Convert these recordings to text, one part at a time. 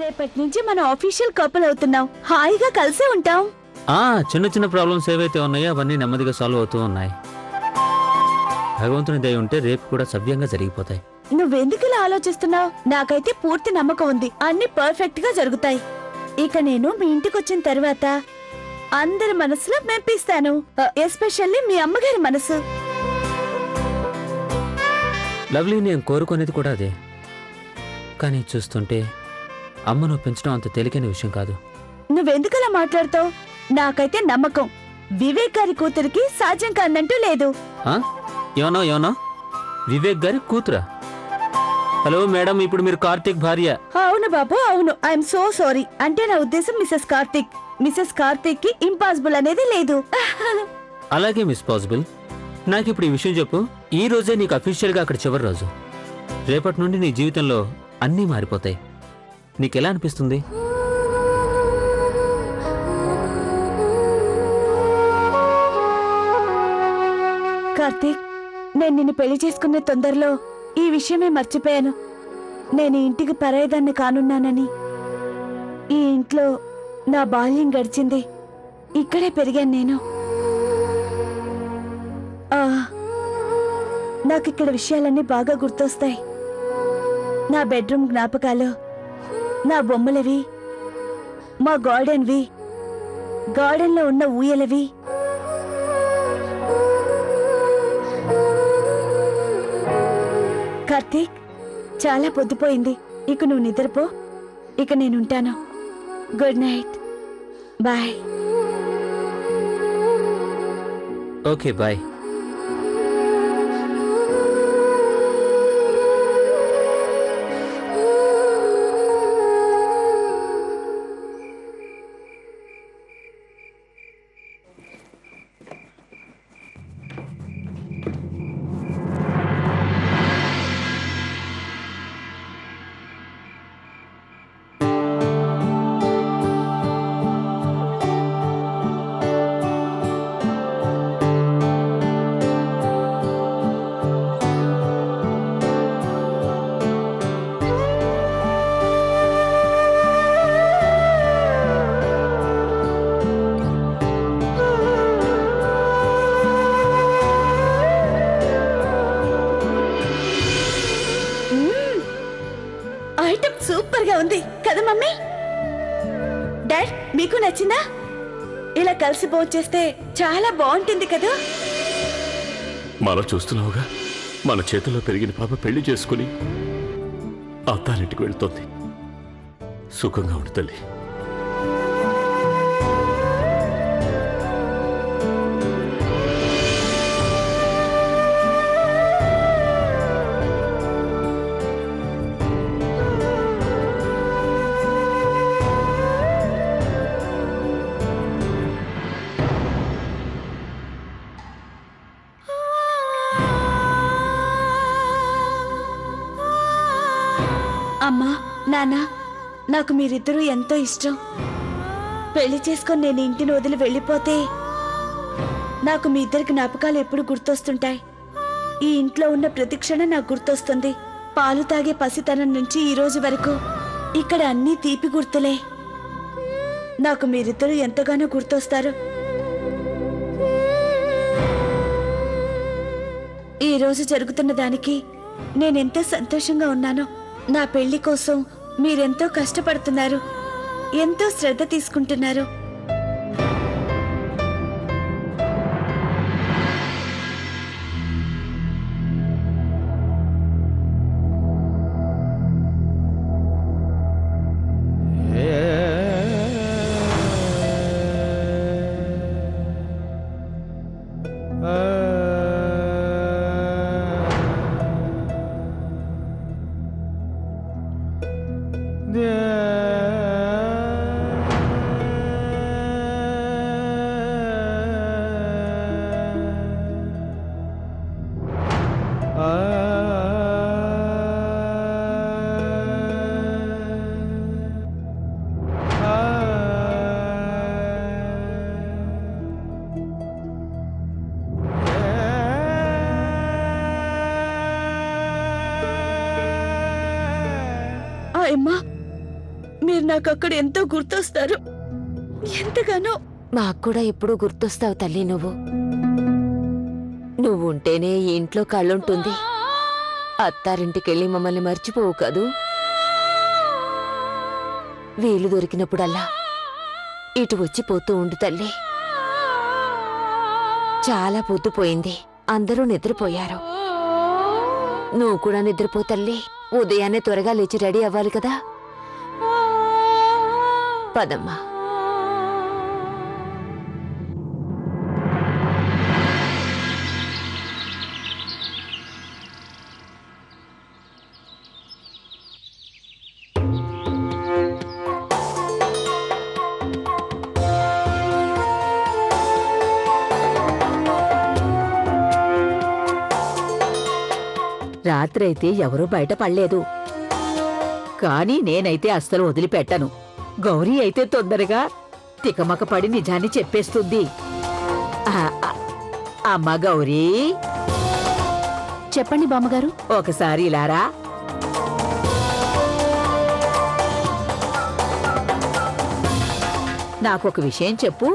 రేపటి నుంచి మనం ఆఫీషియల్ కపుల్ అవుతున్నాం. హాయిగా కలిసే ఉంటాం. చిన్న చిన్న ప్రాబ్లమ్స్ ఏవైతే ఉన్నాయో అవన్నీ నెమ్మదిగా సాల్వ్ అవుతూ ఉన్నాయి. భగవంతుని దయ ఉంటే రేపు కూడా సవ్యంగా జరిగిపోతాయి. నువ్వెందుకు ఇలా ఆలోచిస్తున్నావు? నాకైతే పూర్తి నమ్మకం ఉంది, అన్ని పర్ఫెక్ట్ గా జరుగుతాయి. ఇక నేను మీ ఇంటికి వచ్చిన తర్వాత అందరి మనసులో మెప్పిస్తాను, ఎస్పెషల్లీ మీ అమ్మగారి మనసు. లవ్లీ, నేను కోరుకునేది కూడా అదే. కానీ చూస్తుంటే అమ్మను పెంచడం అంత తేలికైన విషయం కాదు. నువ్వెందుకు అలా మాట్లాడుతావు? నాకైతే నమ్మకం వివేక్ గారి కూతురికి సాధ్యం కాదంటూ లేదు. ఏమన్నా వివేక్ గారి కూతురా? హలో మేడం, ఇప్పుడు మీరు కార్తీక్ భార్య. అవును బాబు, అవును. I'm so sorry. అంటే నా ఉద్దేశం మిసెస్ కార్తీక్. మిసెస్ కార్తీక్ కి ఇంపాసిబుల్ అనేది లేదు. అలాగే మిస్ పాసిబుల్. నాకు ఇప్పుడు ఈ విషయం చెప్పు. ఈ రోజే నీకు అఫీషియల్ గా అక్కడ చివరి రోజు. రేపటి నుండి నీ జీవితంలో అన్నీ మారిపోతాయి. నీకెలా అనిపిస్తుంది? కార్తీక్, నేను నిన్ను పెళ్లి చేసుకునే తొందరలో ఈ విషయమే మర్చిపోయాను. నేను ఈ ఇంటికి పరాయిదాన్ని కానున్నానని. ఈ ఇంట్లో నా బాల్యం గడిచింది, ఇక్కడే పెరిగాను నేను. నాకిక్కడ విషయాలన్నీ బాగా గుర్తొస్తాయి. నా బెడ్రూమ్ జ్ఞాపకాలు, నా బొమ్మలవి, మా గార్డెన్వి, గార్డెన్లో ఉన్న ఊయలవి. కార్తీక్, చాలా పొద్దుపోయింది. ఇక నువ్వు నిద్రపో. ఇక నేనుంటాను. Good night. Bye. Okay, bye. Item super గా ఉంది కదా మమ్మీ? డాడ్, మీకు నచ్చిందా? ఇలా కలిసి భోంచేస్తే చాలా బాగుంటుంది కదా? మనం చూస్తున్నావుగా, మన చేతుల్లో పెరిగిన పాప పెళ్లి చేసుకుని అత్తారింటికి వెళ్తోంది. సుఖంగా ఉండు తల్లి. అమ్మా, నాన్న, నాకు మీరిద్దరూ ఎంతో ఇష్టం. పెళ్లి చేసుకొని నేను ఇంటిని వదిలి వెళ్ళిపోతే నాకు మీ ఇద్దరి జ్ఞాపకాలు ఎప్పుడు గుర్తొస్తుంటాయి. ఈ ఇంట్లో ఉన్న ప్రతి క్షణం నాకు గుర్తొస్తుంది. పాలు తాగే పసితనం నుంచి ఈ రోజు వరకు ఇక్కడ అన్నీ తీపి గుర్తులే. నాకు మీరిద్దరూ ఎంతగానో గుర్తొస్తారు. ఈ రోజు జరుగుతున్న దానికి నేనెంతో సంతోషంగా ఉన్నానో. నా పెళ్లి కోసం మీరెంతో కష్టపడుతున్నారు, ఎంతో శ్రద్ధ తీసుకుంటున్నారు. మీరు నాకు అక్కడ ఎంతో గుర్తొస్తారు. ఎంతగానో. మాకు కూడా ఎప్పుడూ గుర్తొస్తావు తల్లి నువ్వు. నువ్వుంటేనే ఈ ఇంట్లో కళ్ళుంటుంది. అత్తారింటికెళ్ళి మమ్మల్ని మర్చిపోవు కదూ. వీలు దొరికినప్పుడల్లా ఇటు వచ్చిపోతూ ఉండు తల్లి. చాలా పొద్దుపోయింది, అందరూ నిద్రపోయారు. నువ్వు కూడా నిద్రపో తల్లి. ఉదయాన్నే త్వరగా లేచి రెడీ అవ్వాలి కదా. పదమ్మా. రాత్రైతే ఎవరూ బయట పడలేదు, కానీ నేనైతే అస్సలు వదిలిపెట్టను. గౌరీ అయితే తొందరగా తికమక పడి నిజాన్ని చెప్పేస్తుంది. అమ్మ గౌరీ, చెప్పండి బామ్మగారు. ఒకసారి ఇలారా. నాకొక విషయం చెప్పు.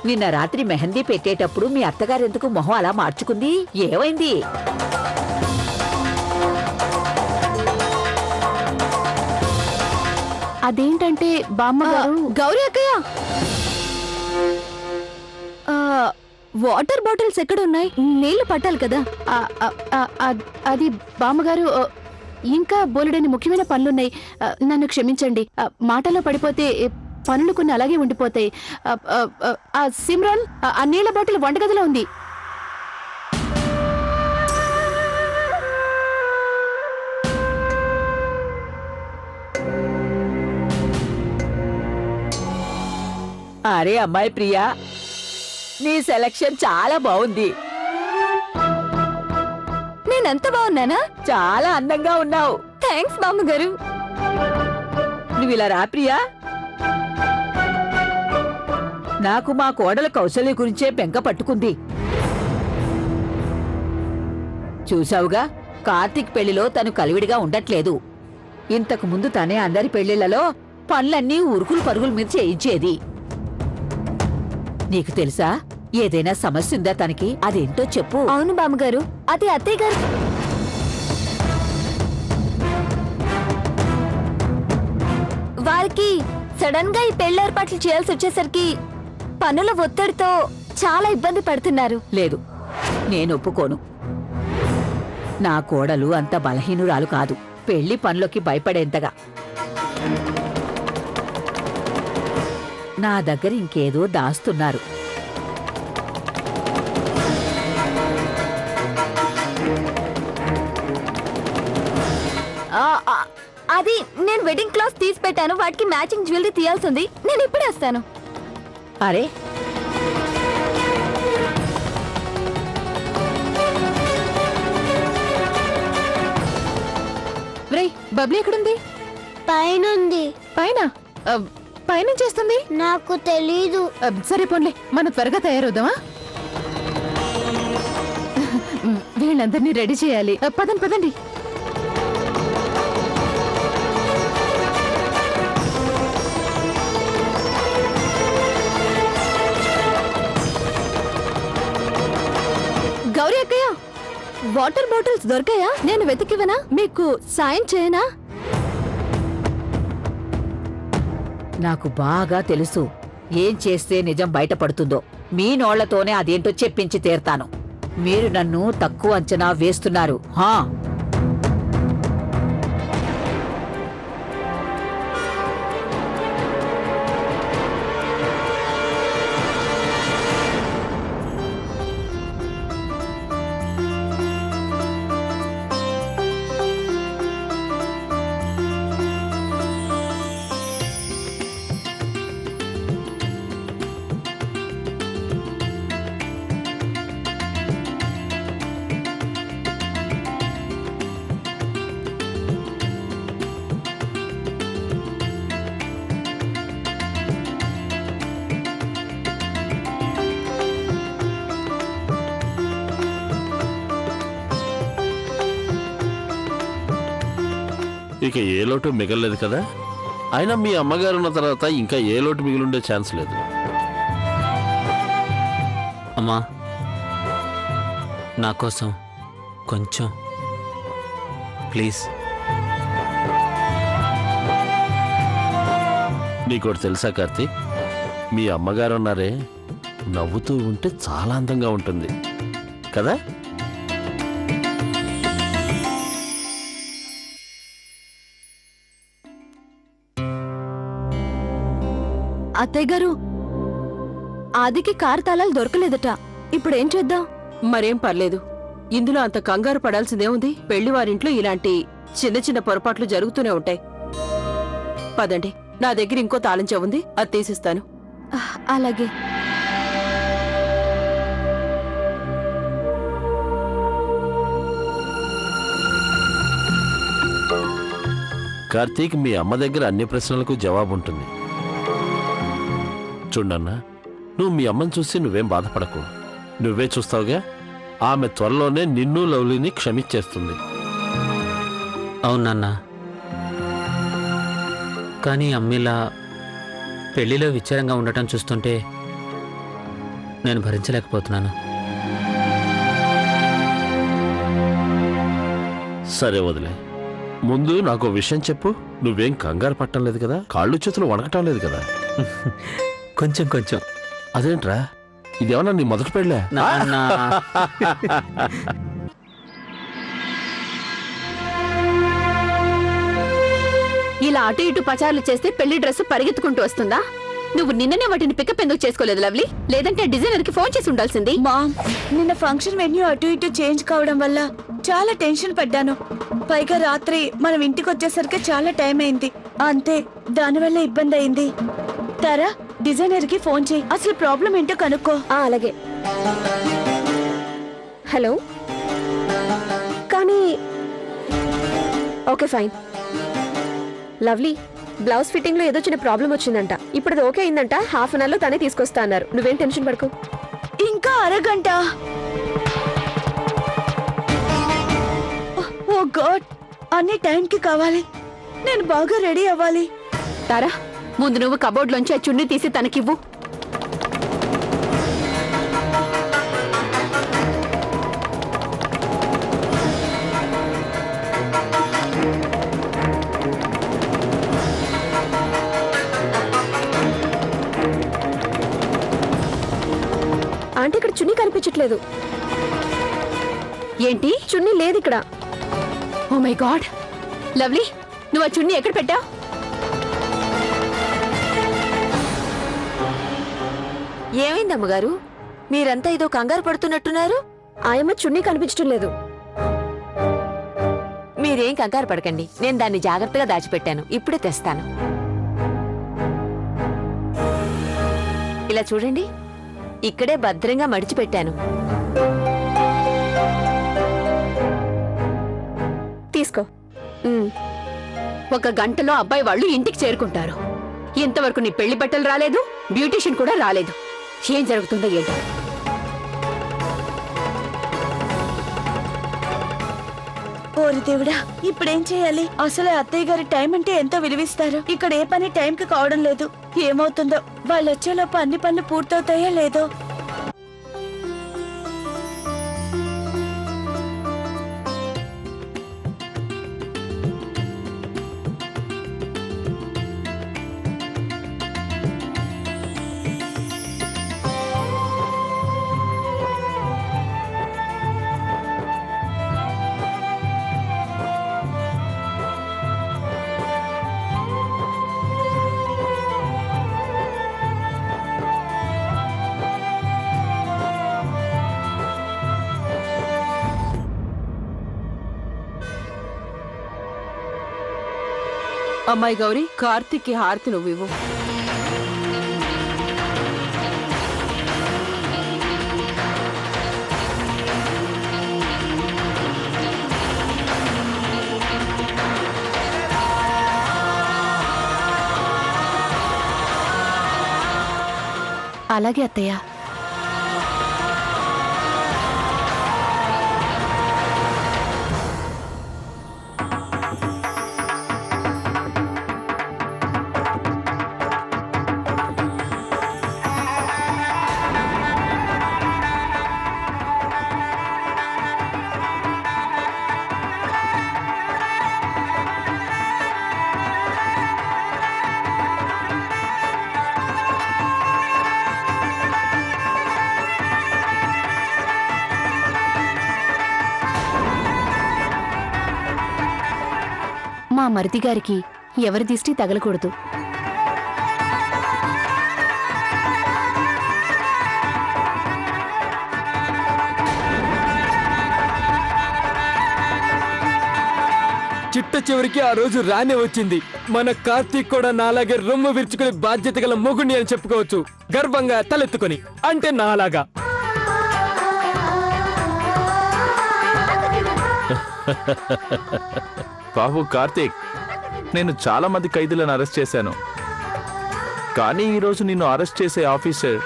నిన్న రాత్రి మెహందీ పెట్టేటప్పుడు మీ అత్తగారెందుకు మొహం అలా మార్చుకుంది? ఏమైంది? అదేంటంటే బామ్మగారు. గౌరీ అక్కయ్య, వాటర్ బాటిల్స్ ఎక్కడున్నాయి? నీళ్లు పట్టాలి కదా. అది బామ్మగారు, ఇంకా బోలెడని ముఖ్యమైన పనులున్నాయి. నన్ను క్షమించండి. మాటలో పడిపోతే పనులు కొన్ని అలాగే ఉండిపోతాయి. సిమ్రాన్, ఆ నీళ్ల బాటిల్ వంటగదిలో ఉంది. అరే అమ్మాయి ప్రియా, నీ సెలక్షన్ చాలా బాగుంది. నేనెంత బాగున్నానా? చాలా అందంగా ఉన్నావు. థ్యాంక్స్ బామ్మగారు. నువ్వు ఇలా రా ప్రియా. నాకు మా కోడల కౌశల్య గురించే బెంక పట్టుకుంది. చూసావుగా, కార్తీక్ పెళ్లిలో తను కలివిడిగా ఉండట్లేదు. ఇంతకు ముందు తనే అందరి పెళ్లిళ్లలో పనులన్నీ ఉరుకులు పరుగుల మీద చేయించేది. నీకు తెలుసా, ఏదైనా సమస్య ఉందా తనకి? అదేంటో చెప్పు. అవును బామ్మగారు, అది అత్తయ్య గారు. వారికి సడన్ గా ఈ పెళ్లి ఏర్పాట్లు చేయాల్సి వచ్చేసరికి పనుల ఒత్తిడితో చాలా ఇబ్బంది పడుతున్నారు. లేదు, నేను ఒప్పుకోను. నా కోడలు అంత బలహీనురాలు కాదు, పెళ్లి పనులకి భయపడేంతగా. నా దగ్గర ఇంకేదో దాస్తున్నారు. అది నేను వెడ్డింగ్ క్లాత్ తీసి పెట్టాను. వాటికి మ్యాచింగ్ జ్యువెలరీ తీయాల్సింది. నేను ఇప్పుడే వస్తాను. అరే, బబ్లీ ఎక్కడుంది? పైనుంది. పైన? పైన చేస్తుంది నాకు తెలీదు. సరే పోన్లే, మనం త్వరగా తయారవుదామా? వీళ్ళందరినీ రెడీ చేయాలి. పదండి పదండి. గౌరీ అక్కయ్య, వాటర్ బాటిల్స్ దొరికాయా? నేను వెతికివనా? మీకు సాయం చేయనా? నాకు బాగా తెలుసు ఏం చేస్తే నిజం బయటపడుతుందో. మీ నోళ్లతోనే అదేంటో చెప్పించి తీరతాను. మీరు నన్ను తక్కువ అంచనా వేస్తున్నారు. హా, ఇక ఏ లోటు మిగలలేదు కదా. అయినా మీ అమ్మగారు ఉన్న తర్వాత ఇంకా ఏ లోటు మిగిలిండే ఛాన్స్ లేదు. అమ్మా, నా కోసం కొంచెం ప్లీజ్. నీకోటి తెలుసా కార్తీక్, మీ అమ్మగారు ఉన్నారే, నవ్వుతూ ఉంటే చాలా అందంగా ఉంటుంది కదా. అత్తయ్య గారు, ఆదికి కారు తాళాలు దొరకలేదట. ఇప్పుడేం చేద్దాం? మరేం పర్లేదు, ఇందులో అంత కంగారు పడాల్సిందేముంది. పెళ్లివారింట్లో ఇలాంటి చిన్న చిన్న పొరపాట్లు జరుగుతూనే ఉంటాయి. పదండి, నా దగ్గర ఇంకో తాళం చెవి ఉంది, అది తీసిస్తాను. అలాగే. కార్తీక్, మీ అమ్మ దగ్గర అన్ని ప్రశ్నలకు జవాబు ఉంటుంది. చూడన్నా, నువ్వు మీ అమ్మని చూసి నువ్వేం బాధపడకు. నువ్వే చూస్తావుగా, ఆమె త్వరలోనే నిన్ను లవ్లీని క్షమించేస్తుంది. అవును నాన్న, కానీ అమ్మిలా పెళ్లిలో విచారంగా ఉండటం చూస్తుంటే నేను భరించలేకపోతున్నాను. సరే వదిలే, ముందు నాకు విషయం చెప్పు. నువ్వేం కంగారు పట్టం లేదు కదా, కాళ్ళు చేతులు వణకటం లేదు కదా? కొంచెం కొంచెం. అదేంట్రా, ఇదేమన్నా నీ మొదటి పెళ్ళా? నాన్న, ఇలా అటు ఇటు పచారులు చేస్తే పెళ్లి డ్రెస్ పరిగెత్తుకుంటూ వస్తుందా? నువ్వు నిన్ననే వాటిని పికప్ ఎందుకు చేసుకోలేదు లవ్లీ? లేదంటే డిజైనర్ కి ఫోన్ చేసి ఉండాల్సింది. మామ్, నిన్న ఫంక్షన్ వెన్యూ అటు ఇటు చేంజ్ కావడం వల్ల చాలా టెన్షన్ పడ్డాను. పైగా రాత్రి మనం ఇంటికి వచ్చేసరికి చాలా టైం అయింది. అంతే, దానివల్ల ఇబ్బంది అయింది. తారా, డిజైనర్ కి ఫోన్ చేయి, అసలు ప్రాబ్లం ఏంటో కనుక్కో. అలాగే. హలో. కానీ okay fine. Lovely, blouse fitting లో ఏదో చిన్న ప్రాబ్లం వచ్చిందంట. ఇప్పుడు అది ఓకే అయిందంట. హాఫ్ అన్ అవర్ లో తనే తీసుకొస్తా అన్నారు. నువ్వేం టెన్షన్ పడకు. ఇంకా అరగంట? ఓ గాడ్, అన్ని టైంకి కావాలి. నేను బాగా రెడీ అవ్వాలి. తారా, ముందు నువ్వు కబోర్డ్ లోంచి ఆ చున్నీ తీసి తనకివ్వు. ఆంటీ, ఇక్కడ చున్నీ కనిపించట్లేదు. ఏంటి? చున్నీ లేదు ఇక్కడ. Oh my God. లవ్లీ, నువ్వు ఆ చున్నీ ఎక్కడ పెట్టావు? ఏమైంది అమ్మగారు? మీరంతా ఏదో కంగారు పడుతున్నట్టున్నారు. ఆయమ్మ చున్నీ కనిపించడం లేదు. మీరేం కంగారు పడకండి, నేను దాన్ని జాగ్రత్తగా దాచిపెట్టాను. ఇప్పుడే తెస్తాను. ఇలా చూడండి, ఇక్కడే భద్రంగా మడిచిపెట్టాను. తీసుకో. ఒక గంటలో అబ్బాయి వాళ్ళు ఇంటికి చేరుకుంటారు. ఇంతవరకు నీ పెళ్లి బట్టలు రాలేదు, బ్యూటీషియన్ కూడా రాలేదు. ఏం జరుగుతుందో ఏంటో. ఓరి దేవుడా, ఇప్పుడేం చేయాలి? అసలు అత్తయ్య గారి టైం అంటే ఎంతో విలువిస్తారు. ఇక్కడ ఏ పని టైంకి కావడం లేదు. ఏమవుతుందో? వాళ్ళు వచ్చేలోపు అన్ని పనులు పూర్తవుతాయో లేదో. అమ్మాయి గౌరీ, కార్తీక్కి హారతి నువ్వివ్వు. అలాగే అత్తయ్య. మా మరిది గారికి ఎవరి దిష్టి తగలకూడదు. చిట్ట చివరికి ఆ రోజు రానే వచ్చింది. మన కార్తీక్ కూడా నాలాగే రొమ్ము విరుచుకుని బాధ్యత గల మొగుణ్ణి అని చెప్పుకోవచ్చు, గర్వంగా తలెత్తుకొని. అంటే నాలాగా. బాబు కార్తీక్, నేను చాలా మంది ఖైదీలను అరెస్ట్ చేశాను, కానీ ఈరోజు నిన్ను అరెస్ట్ చేసే ఆఫీసర్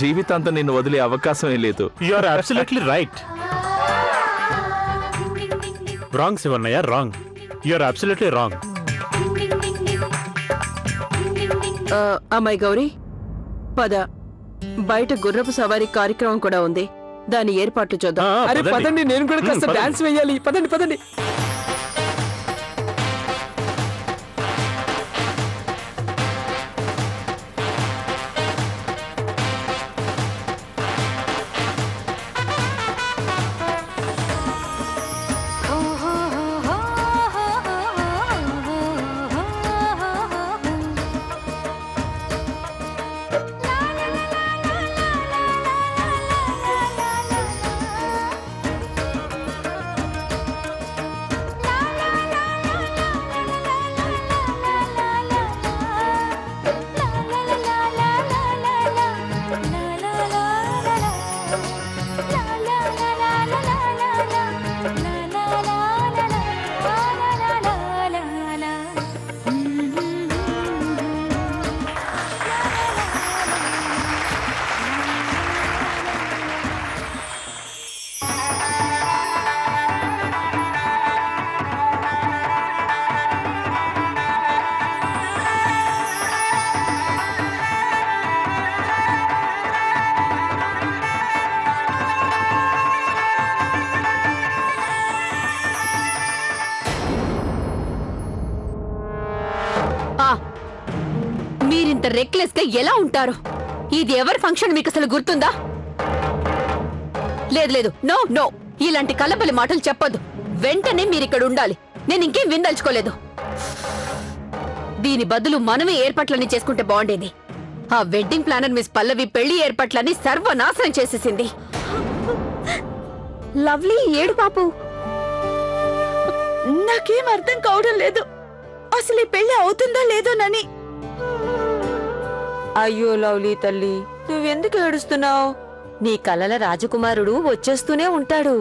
జీవితాంతం నిన్ను వదిలే అవకాశమే లేదు. You are absolutely right. Wrong శివన్నయ్య, wrong. You are absolutely wrong. అమ్మాయి గౌరీ, పద. బయట గుర్రపు సవారీ కార్యక్రమం కూడా ఉంది, దాని ఏర్పాట్లు చూద్దాం. అరే పదండి, నేను కూడా కాస్త డాన్స్ వేయాలి. పదండి పదండి. మీరింత రెక్లెస్ గా ఎలా ఉంటారు? ఇది ఎవరి ఫంక్షన్ మీకు అసలు గుర్తుందా? లేదు లేదు, నో నో, ఇలాంటి కలబలి మాటలు చెప్పొద్దు. వెంటనే మీరిక్కడ ఉండాలి. నేను ఇంకేం విందల్చుకోలేదు. దీని బదులు మనమే ఏర్పాట్లన్నీ చేసుకుంటే బాగుండేది. ఆ వెడ్డింగ్ ప్లానర్ మిస్ పల్లవి పెళ్లి ఏర్పాట్లన్నీ సర్వనాశనం చేసేసింది. లవ్లీ ఏడు పాపు. నాకేం అర్థం కావడం లేదు. అసలు ఈ పెళ్లి అవుతుందా లేదోనని. అయ్యో లవ్లీ తల్లి, నువ్వెందుకు ఏడుస్తున్నావు? నీ కలల రాజకుమారుడు వచ్చేస్తూనే ఉంటాడు.